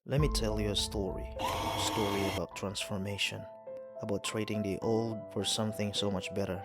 Let me tell you a story about transformation, about trading the old for something so much better,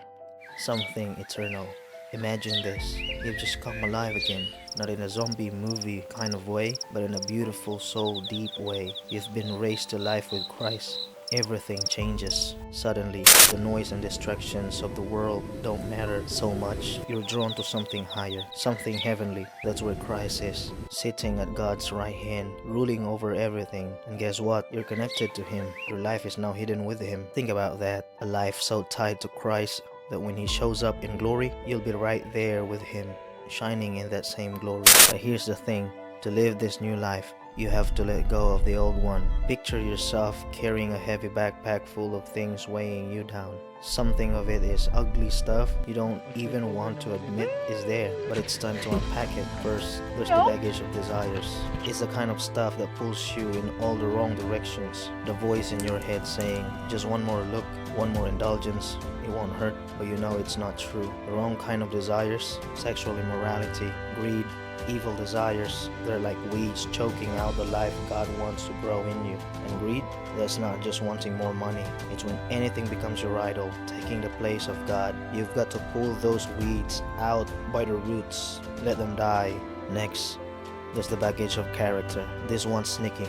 something eternal. Imagine this, you've just come alive again, not in a zombie movie kind of way, but in a beautiful, soul deep way. You've been raised to life with Christ. Everything changes. Suddenly, the noise and distractions of the world don't matter so much. You're drawn to something higher, something heavenly. That's where Christ is, sitting at God's right hand, ruling over everything. And guess what? You're connected to Him. Your life is now hidden with Him. Think about that. A life so tied to Christ that when He shows up in glory, you'll be right there with Him, shining in that same glory. But here's the thing, to live this new life, you have to let go of the old one. Picture yourself carrying a heavy backpack full of things weighing you down. Something of it is ugly stuff you don't even want to admit is there, but it's time to unpack it. First, there's the baggage of desires. It's the kind of stuff that pulls you in all the wrong directions. The voice in your head saying, just one more look, one more indulgence, it won't hurt, but you know it's not true. The wrong kind of desires, sexual immorality, greed, evil desires, they're like weeds choking out the life God wants to grow in you. And greed, that's not just wanting more money, it's when anything becomes your idol, taking the place of God. You've got to pull those weeds out by the roots, let them die. Next, there's the baggage of character. This one's sneaky.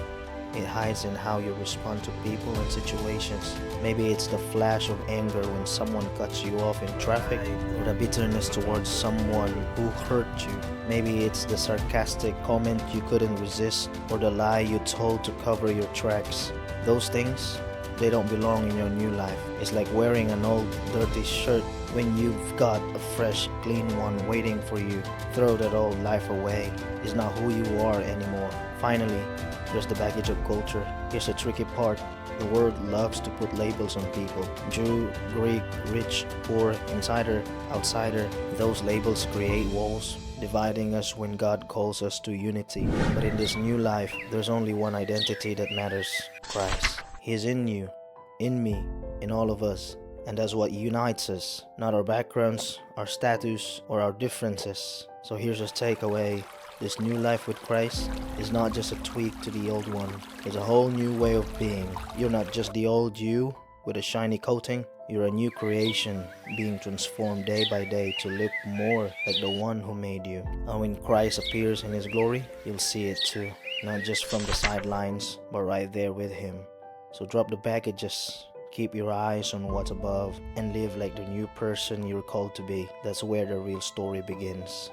It hides in how you respond to people and situations. Maybe it's the flash of anger when someone cuts you off in traffic, or the bitterness towards someone who hurt you. Maybe it's the sarcastic comment you couldn't resist, or the lie you told to cover your tracks. Those things, they don't belong in your new life. It's like wearing an old dirty shirt when you've got a fresh, clean one waiting for you. Throw that old life away. It's not who you are anymore. Finally, there's the baggage of culture. Here's the tricky part. The world loves to put labels on people. Jew, Greek, rich, poor, insider, outsider. Those labels create walls, dividing us when God calls us to unity. But in this new life, there's only one identity that matters: Christ. He's in you, in me, in all of us. And that's what unites us, not our backgrounds, our status, or our differences. So here's a takeaway. This new life with Christ is not just a tweak to the old one. It's a whole new way of being. You're not just the old you with a shiny coating. You're a new creation, being transformed day by day to look more like the one who made you. And when Christ appears in His glory, you'll see it too. Not just from the sidelines, but right there with Him. So drop the baggages. Keep your eyes on what's above and live like the new person you're called to be. That's where the real story begins.